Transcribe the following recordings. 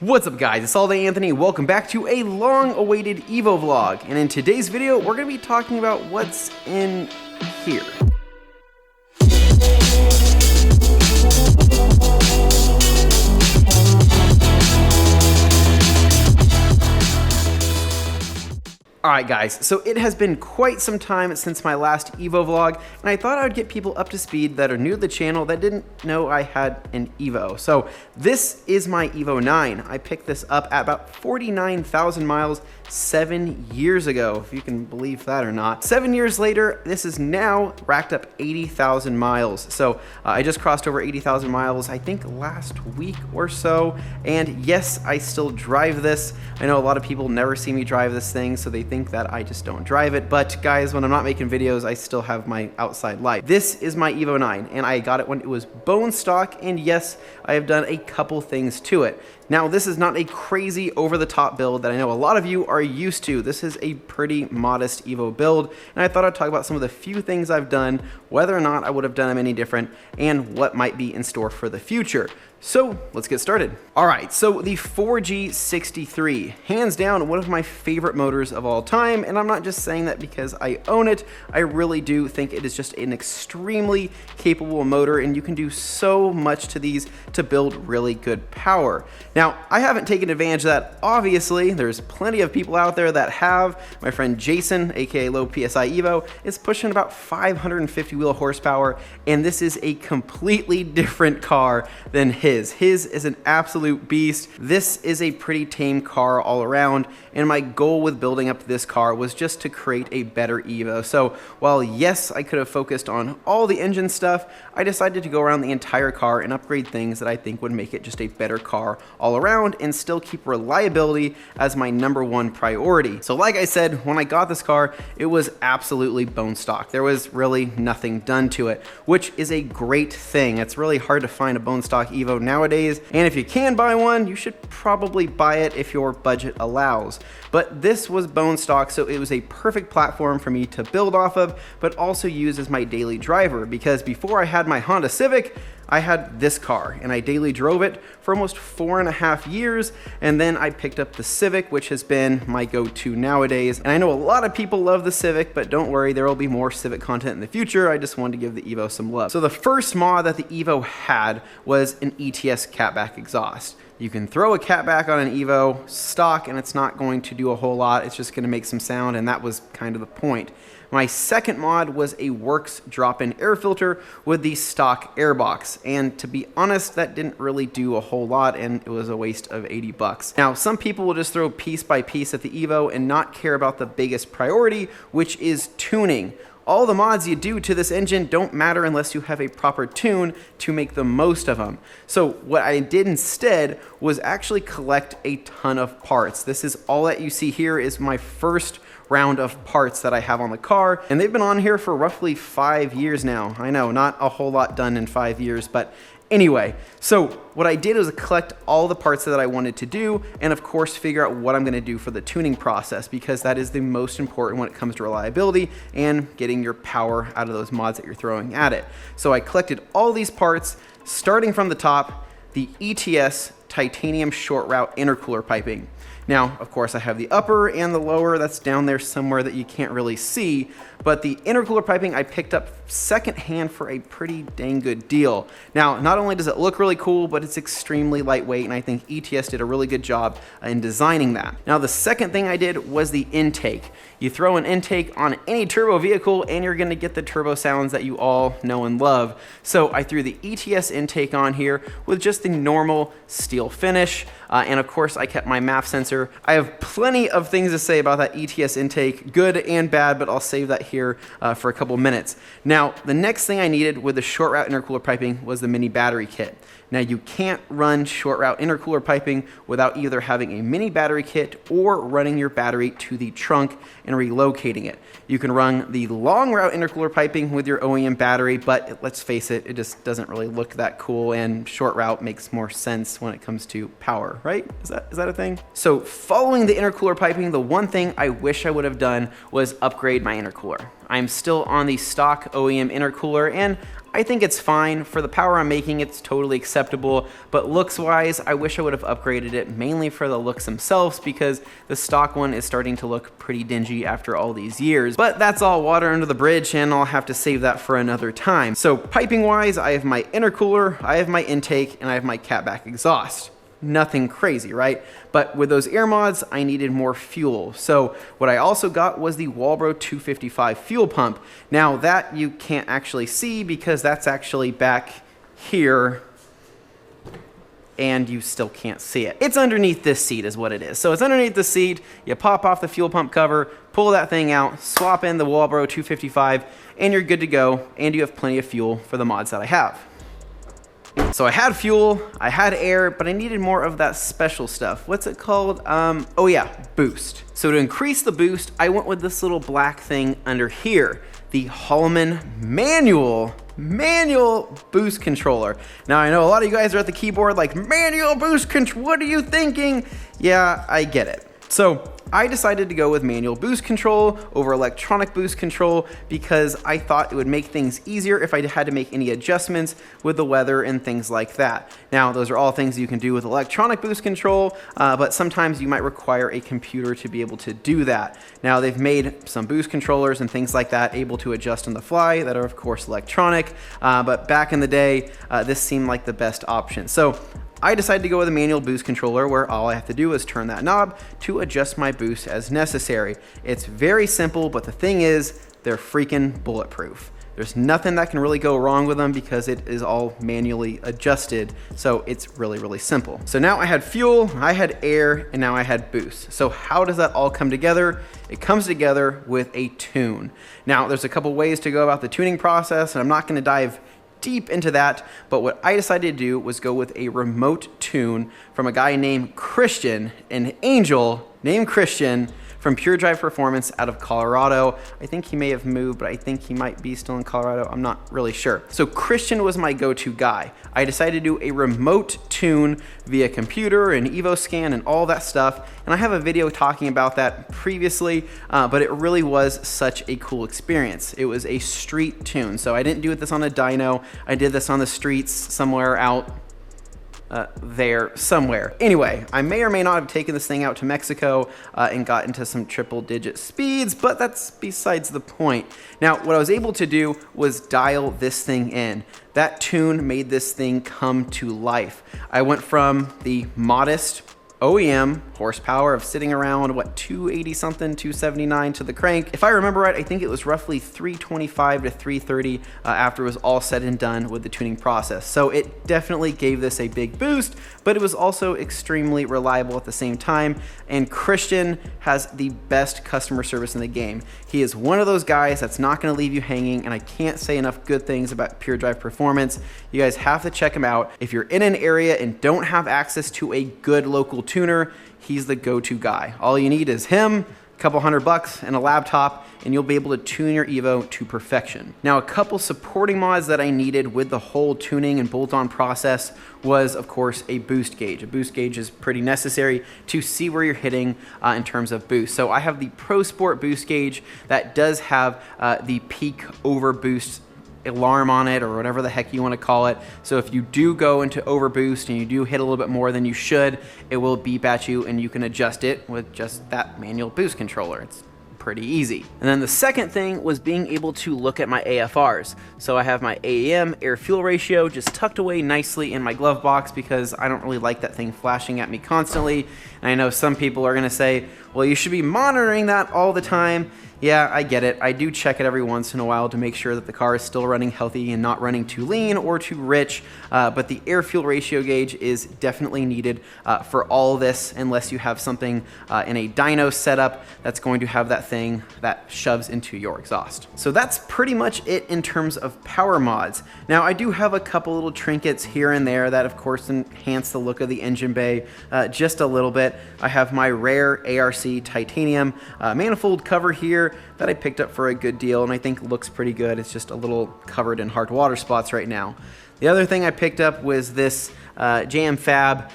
What's up guys, it's all day Anthony. Welcome back to a long-awaited EVO vlog. And in today's video, we're going to be talking about what's in here. Alright guys, so it has been quite some time since my last EVO vlog, and I thought I would get people up to speed that are new to the channel that didn't know I had an EVO. So this is my EVO 9. I picked this up at about 49,000 miles 7 years ago, if you can believe that or not. 7 years later, this is now racked up 80,000 miles. So I just crossed over 80,000 miles, I think last week or so, and yes, I still drive this. I know a lot of people never see me drive this thing, so they think that I just don't drive it, but guys, when I'm not making videos, I still have my outside life. This is my EVO 9, and I got it when it was bone stock, and yes, I have done a couple things to it. Now, this is not a crazy over-the-top build that I know a lot of you are used to. This is a pretty modest EVO build, and I thought I'd talk about some of the few things I've done, whether or not I would have done them any different, and what might be in store for the future. So let's get started. All right, so the 4G63, hands down one of my favorite motors of all time, and I'm not just saying that because I own it. I really do think it is just an extremely capable motor, and you can do so much to these to build really good power. Now, I haven't taken advantage of that, obviously. There's plenty of people out there that have. My friend Jason, aka Low PSI Evo, is pushing about 550 wheel horsepower, and this is a completely different car than his. His is an absolute beast. This is a pretty tame car all around, and my goal with building up this car was just to create a better EVO. So while yes, I could have focused on all the engine stuff, I decided to go around the entire car and upgrade things that I think would make it just a better car all around and still keep reliability as my #1 priority. So like I said, when I got this car, it was absolutely bone stock. There was really nothing done to it, which is a great thing. It's really hard to find a bone stock EVO nowadays, and if you can buy one, you should probably buy it if your budget allows. But this was bone stock, so it was a perfect platform for me to build off of, but also use as my daily driver, because before I had my Honda Civic, I had this car and I daily drove it for almost 4.5 years, and then I picked up the Civic, which has been my go-to nowadays. And I know a lot of people love the Civic, but don't worry, there will be more Civic content in the future. I just wanted to give the EVO some love. So the first mod that the EVO had was an Ets Catback Exhaust. You can throw a catback on an EVO stock and it's not going to do a whole lot. It's just going to make some sound, and that was kind of the point. My second mod was a Works drop-in air filter with the stock airbox, and to be honest, that didn't really do a whole lot, and it was a waste of 80 bucks. Now, some people will just throw piece by piece at the EVO and not care about the biggest priority, which is tuning. All the mods you do to this engine don't matter unless you have a proper tune to make the most of them. So what I did instead was actually collect a ton of parts. This is all that you see here is my first round of parts that I have on the car, and they've been on here for roughly 5 years now. I know, not a whole lot done in 5 years, but anyway, so what I did was collect all the parts that I wanted to do, and of course figure out what I'm going to do for the tuning process, because that is the most important when it comes to reliability and getting your power out of those mods that you're throwing at it. So I collected all these parts, starting from the top, the ETS titanium short route intercooler piping. Now, of course, I have the upper and the lower that's down there somewhere that you can't really see, but the intercooler piping I picked up secondhand for a pretty dang good deal. Now, not only does it look really cool, but it's extremely lightweight, and I think ETS did a really good job in designing that. Now, the second thing I did was the intake. You throw an intake on any turbo vehicle and you're gonna get the turbo sounds that you all know and love. So I threw the ETS intake on here with just the normal steel finish, and of course I kept my MAF sensor. I have plenty of things to say about that ETS intake, good and bad, but I'll save that here for a couple minutes. Now, the next thing I needed with the short route intercooler piping was the mini battery kit. Now, you can't run short route intercooler piping without either having a mini battery kit or running your battery to the trunk and relocating it. You can run the long route intercooler piping with your OEM battery, but let's face it, it just doesn't really look that cool, and short route makes more sense when it comes to power, right? Is that a thing? So following the intercooler piping, the one thing I wish I would have done was upgrade my intercooler. I'm still on the stock OEM intercooler, and I think it's fine. For the power I'm making, it's totally acceptable, but looks-wise, I wish I would have upgraded it mainly for the looks themselves because the stock one is starting to look pretty dingy after all these years. But that's all water under the bridge, and I'll have to save that for another time. So piping-wise, I have my intercooler, I have my intake, and I have my catback exhaust. Nothing crazy, right? But with those air mods, I needed more fuel. So what I also got was the Walbro 255 fuel pump. Now that you can't actually see because that's actually back here and you still can't see it. It's underneath this seat is what it is. So it's underneath the seat, you pop off the fuel pump cover, pull that thing out, swap in the Walbro 255, and you're good to go, and you have plenty of fuel for the mods that I have. So I had fuel, I had air, but I needed more of that special stuff. What's it called? Oh yeah, boost. So to increase the boost, I went with this little black thing under here, the Holloman manual boost controller. Now I know a lot of you guys are at the keyboard like, manual boost control, what are you thinking? Yeah, I get it. So I decided to go with manual boost control over electronic boost control because I thought it would make things easier if I had to make any adjustments with the weather and things like that. Now, those are all things you can do with electronic boost control, but sometimes you might require a computer to be able to do that. Now, they've made some boost controllers and things like that able to adjust on the fly that are, of course, electronic, but back in the day, this seemed like the best option. So I decided to go with a manual boost controller where all I have to do is turn that knob to adjust my boost as necessary. It's very simple, but the thing is, they're freaking bulletproof. There's nothing that can really go wrong with them because it is all manually adjusted. So it's really, really simple. So now I had fuel, I had air, and now I had boost. So how does that all come together? It comes together with a tune. Now there's a couple ways to go about the tuning process, and I'm not gonna dive deep into that, but what I decided to do was go with a remote tune from a guy named Christian, an angel named Christian from Pure Drive Performance out of Colorado. I think he may have moved, but I think he might be still in Colorado. I'm not really sure. So Christian was my go-to guy. I decided to do a remote tune via computer and EVO scan and all that stuff. And I have a video talking about that previously, but it really was such a cool experience. It was a street tune. So I didn't do this on a dyno. I did this on the streets somewhere out there somewhere. Anyway, I may or may not have taken this thing out to Mexico and got into some triple-digit speeds, but that's besides the point. Now, what I was able to do was dial this thing in. That tune made this thing come to life. I went from the modest OEM horsepower of sitting around, what, 280 something, 279 to the crank. If I remember right, I think it was roughly 325 to 330 after it was all said and done with the tuning process. So it definitely gave this a big boost, but it was also extremely reliable at the same time. And Christian has the best customer service in the game. He is one of those guys that's not gonna leave you hanging, and I can't say enough good things about Pure Drive Performance. You guys have to check him out. If you're in an area and don't have access to a good local tuner, he's the go-to guy. All you need is him, a couple $100 and a laptop, and you'll be able to tune your EVO to perfection. Now, a couple supporting mods that I needed with the whole tuning and bolt-on process was, of course, a boost gauge. A boost gauge is pretty necessary to see where you're hitting in terms of boost. So I have the Pro Sport boost gauge that does have the peak over boost alarm on it, or whatever the heck you want to call it. So if you do go into overboost and you do hit a little bit more than you should, it will beep at you, and you can adjust it with just that manual boost controller. It's pretty easy. And then the second thing was being able to look at my AFRs. So I have my AAM air fuel ratio just tucked away nicely in my glove box because I don't really like that thing flashing at me constantly. And I know some people are gonna say, well, you should be monitoring that all the time. Yeah, I get it. I do check it every once in a while to make sure that the car is still running healthy and not running too lean or too rich, but the air fuel ratio gauge is definitely needed for all this unless you have something in a dyno setup that's going to have that thing that shoves into your exhaust. So that's pretty much it in terms of power mods. Now, I do have a couple little trinkets here and there that, of course, enhance the look of the engine bay just a little bit. I have my rare ARC titanium manifold cover here that I picked up for a good deal and I think looks pretty good. It's just a little covered in hard water spots right now. The other thing I picked up was this jam fab,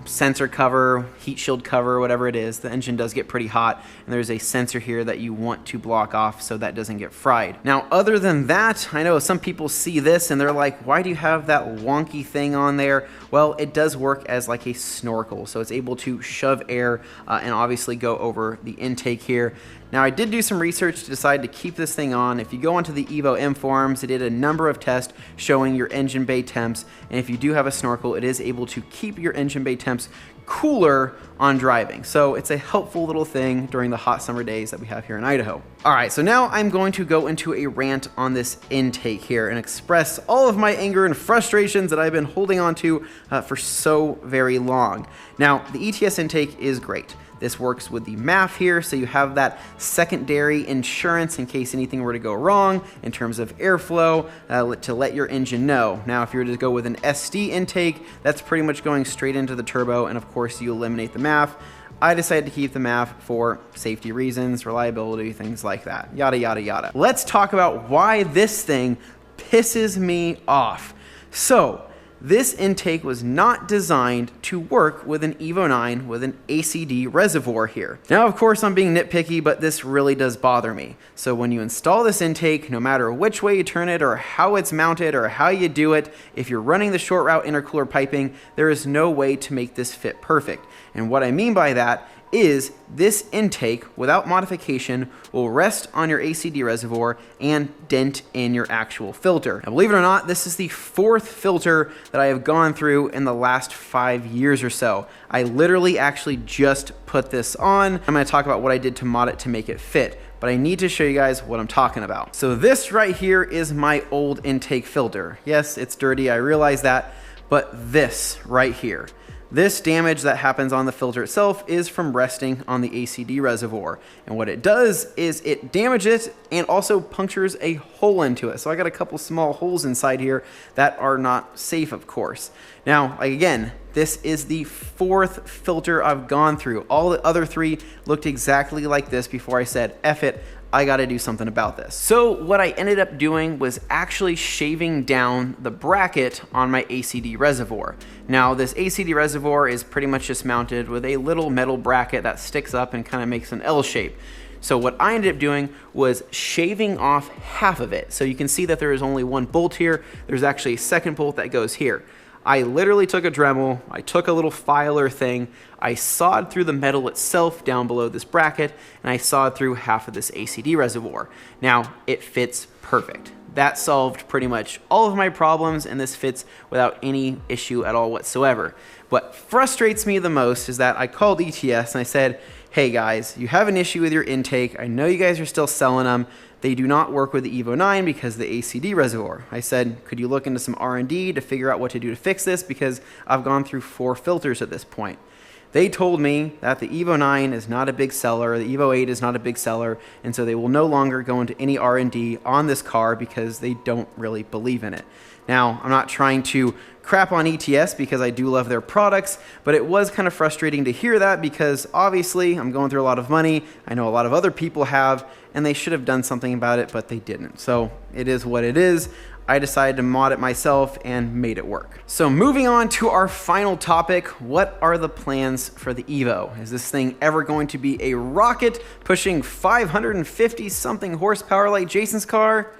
sensor cover, heat shield cover, whatever it is. The engine does get pretty hot, and there's a sensor here that you want to block off so that doesn't get fried. Now, other than that, I know some people see this and they're like, why do you have that wonky thing on there? Well, it does work as like a snorkel, so it's able to shove air and obviously go over the intake here. Now, I did do some research to decide to keep this thing on. If you go onto the EVO M forums, it did a number of tests showing your engine bay temps, and if you do have a snorkel, it is able to keep your engine bay temps cooler on driving. So it's a helpful little thing during the hot summer days that we have here in Idaho. All right, so now I'm going to go into a rant on this intake here and express all of my anger and frustrations that I've been holding on to for so very long. Now, the ETS intake is great. This works with the MAF here, so you have that secondary insurance in case anything were to go wrong in terms of airflow to let your engine know. Now, if you were to go with an SD intake, that's pretty much going straight into the turbo, and of course you eliminate the MAF. I decided to keep the MAF for safety reasons, reliability, things like that, yada, yada, yada. Let's talk about why this thing pisses me off. So, this intake was not designed to work with an EVO 9 with an ACD reservoir here. Now, of course, I'm being nitpicky, but this really does bother me. So when you install this intake, no matter which way you turn it or how it's mounted or how you do it, if you're running the short route intercooler piping, there is no way to make this fit perfect. And what I mean by that is this intake, without modification, will rest on your ACD reservoir and dent in your actual filter. Now, believe it or not, this is the fourth filter that I have gone through in the last 5 years or so. I literally actually just put this on. I'm gonna talk about what I did to mod it to make it fit, but I need to show you guys what I'm talking about. So this right here is my old intake filter. Yes, it's dirty, I realize that, but this right here, this damage that happens on the filter itself is from resting on the ACD reservoir. And what it does is it damages it and also punctures a hole into it. So I got a couple small holes inside here that are not safe, of course. Now, again, this is the fourth filter I've gone through. All the other three looked exactly like this before I said, F it, I gotta do something about this. So what I ended up doing was actually shaving down the bracket on my ACD reservoir. Now, this ACD reservoir is pretty much just mounted with a little metal bracket that sticks up and kind of makes an L shape. So what I ended up doing was shaving off half of it. So you can see that there is only one bolt here. There's actually a second bolt that goes here. I literally took a Dremel, I took a little filer thing, I sawed through the metal itself down below this bracket, and I sawed through half of this ACD reservoir. Now, it fits perfect. That solved pretty much all of my problems, and this fits without any issue at all whatsoever. What frustrates me the most is that I called ETS and I said, hey guys, you have an issue with your intake. I know you guys are still selling them. They do not work with the EVO 9 because of the ACD reservoir. I said, could you look into some R&D to figure out what to do to fix this, because I've gone through 4 filters at this point. They told me that the EVO 9 is not a big seller, the EVO 8 is not a big seller, and so they will no longer go into any R&D on this car because they don't really believe in it. Now, I'm not trying to crap on ETS because I do love their products, but it was kind of frustrating to hear that because obviously I'm going through a lot of money. I know a lot of other people have, and they should have done something about it, but they didn't. So it is what it is. I decided to mod it myself and made it work. So moving on to our final topic, what are the plans for the EVO? Is this thing ever going to be a rocket pushing 550 something horsepower like Jason's car?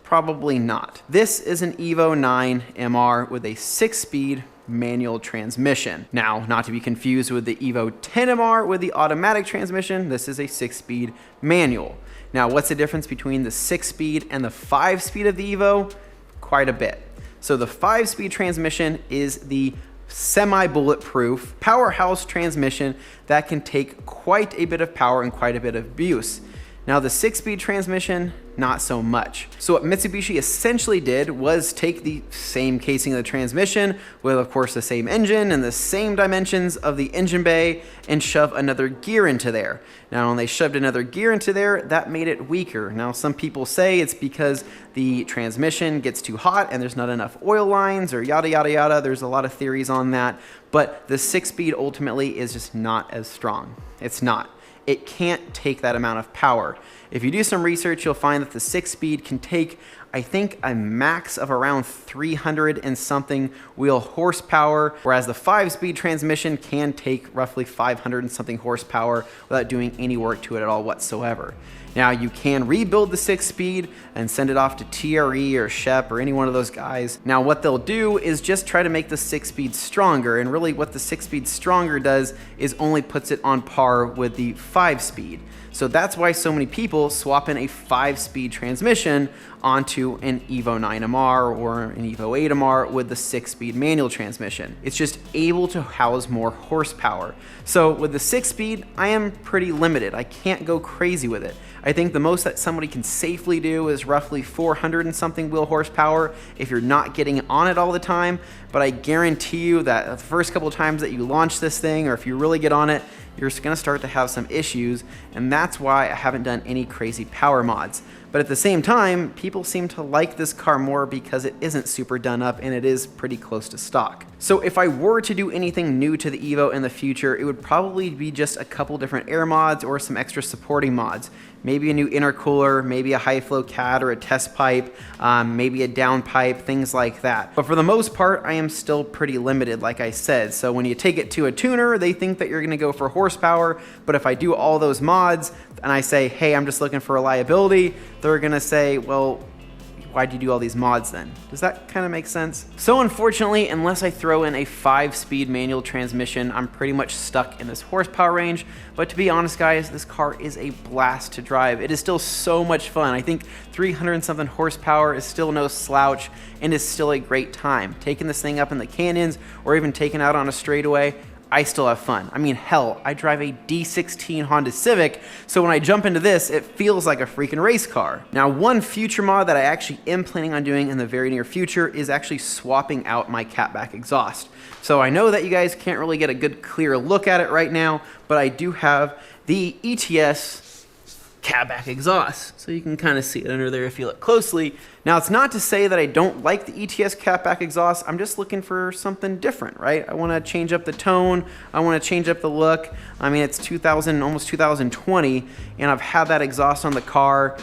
Probably not. This is an EVO 9 MR with a 6-speed manual transmission. Now, not to be confused with the EVO 10 MR with the automatic transmission, this is a 6-speed manual. Now, what's the difference between the 6-speed and the 5-speed of the EVO? Quite a bit. So the 5-speed transmission is the semi-bulletproof powerhouse transmission that can take quite a bit of power and quite a bit of abuse. Now, the 6-speed transmission, not so much. So what Mitsubishi essentially did was take the same casing of the transmission with, of course, the same engine and the same dimensions of the engine bay and shove another gear into there. Now, when they shoved another gear into there, that made it weaker. Now, some people say it's because the transmission gets too hot and there's not enough oil lines or yada, yada, yada. There's a lot of theories on that, but the 6-speed ultimately is just not as strong. It's not. It can't take that amount of power. If you do some research, you'll find that the 6-speed can take, I I think a max of around 300 and something wheel horsepower, whereas the 5-speed transmission can take roughly 500 and something horsepower without doing any work to it at all whatsoever. Now you can rebuild the 6-speed and send it off to TRE or Shep or any one of those guys. Now what they'll do is just try to make the 6-speed stronger, and really what the 6-speed stronger does is only puts it on par with the 5-speed. So that's why so many people swap in a 5-speed transmission onto an EVO 9MR or an EVO 8MR with the 6-speed manual transmission. It's just able to house more horsepower. So with the 6-speed, I am pretty limited. I can't go crazy with it. I think the most that somebody can safely do is roughly 400 and something wheel horsepower if you're not getting on it all the time. But I guarantee you that the first couple of times that you launch this thing, or if you really get on it, you're going to start to have some issues, and that's why I haven't done any crazy power mods. But at the same time, people seem to like this car more because it isn't super done up and it is pretty close to stock. So if I were to do anything new to the EVO in the future, it would probably be just a couple different air mods or some extra supporting mods. Maybe a new intercooler, maybe a high flow cat or a test pipe, maybe a down pipe, things like that. But for the most part, I am still pretty limited, like I said. So when you take it to a tuner, they think that you're gonna go for horsepower, but if I do all those mods and I say, hey, I'm just looking for reliability, they're gonna say, well, why'd you do all these mods then? Does that kind of make sense? So unfortunately, unless I throw in a 5-speed manual transmission, I'm pretty much stuck in this horsepower range. But to be honest, guys, this car is a blast to drive. It is still so much fun. I think 300 and something horsepower is still no slouch and is still a great time. Taking this thing up in the canyons or even taking out on a straightaway, I still have fun. I mean, hell, I drive a D16 Honda Civic, so when I jump into this, it feels like a freaking race car. Now, one future mod that I actually am planning on doing in the very near future is actually swapping out my catback exhaust. So I know that you guys can't really get a good clear look at it right now, but I do have the ETS catback exhaust, so you can kind of see it under there if you look closely. Now, it's not to say that I don't like the ETS catback exhaust. I'm just looking for something different, right? I want to change up the tone. I want to change up the look. I mean, it's almost 2020, and I've had that exhaust on the car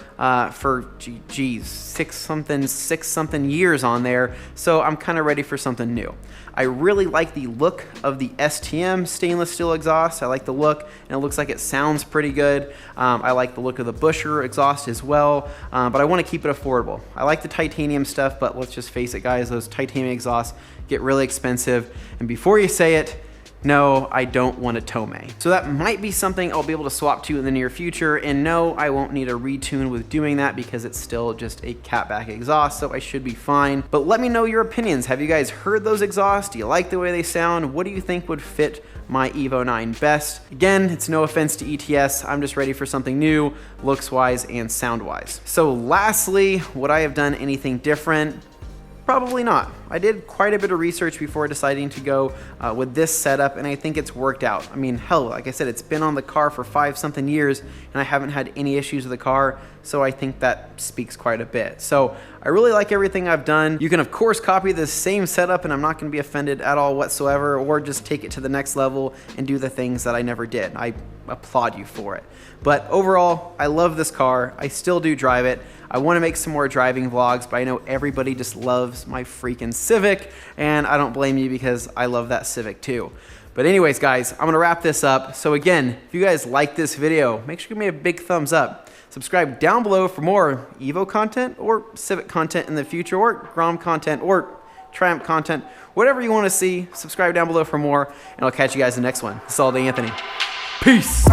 for six something years on there. So I'm kind of ready for something new. I really like the look of the STM stainless steel exhaust. I like the look, and it looks like it sounds pretty good. I like the look of the Busher exhaust as well, but I want to keep it affordable. I like the titanium stuff, but let's just face it, guys, those titanium exhausts get really expensive. And before you say it, no, I don't want a Tomei. So that might be something I'll be able to swap to in the near future, and no, I won't need a retune with doing that because it's still just a catback exhaust, so I should be fine. But let me know your opinions. Have you guys heard those exhausts? Do you like the way they sound? What do you think would fit my EVO 9 best? Again, it's no offense to ETS, I'm just ready for something new, looks-wise and sound-wise. So lastly, would I have done anything different? Probably not. I did quite a bit of research before deciding to go with this setup, and I think it's worked out. I mean, hell, like I said, it's been on the car for 5-something years, and I haven't had any issues with the car, so I think that speaks quite a bit. So I really like everything I've done. You can, of course, copy this same setup, and I'm not going to be offended at all whatsoever, or just take it to the next level and do the things that I never did. I applaud you for it. But overall, I love this car. I still do drive it. I want to make some more driving vlogs, but I know everybody just loves my freaking Civic, and I don't blame you because I love that Civic too. But anyways, guys, I'm going to wrap this up. So again, if you guys like this video, make sure you give me a big thumbs up. Subscribe down below for more EVO content or Civic content in the future, or Grom content or Triumph content, whatever you want to see. Subscribe down below for more, and I'll catch you guys in the next one. This is All Day Anthony. Peace.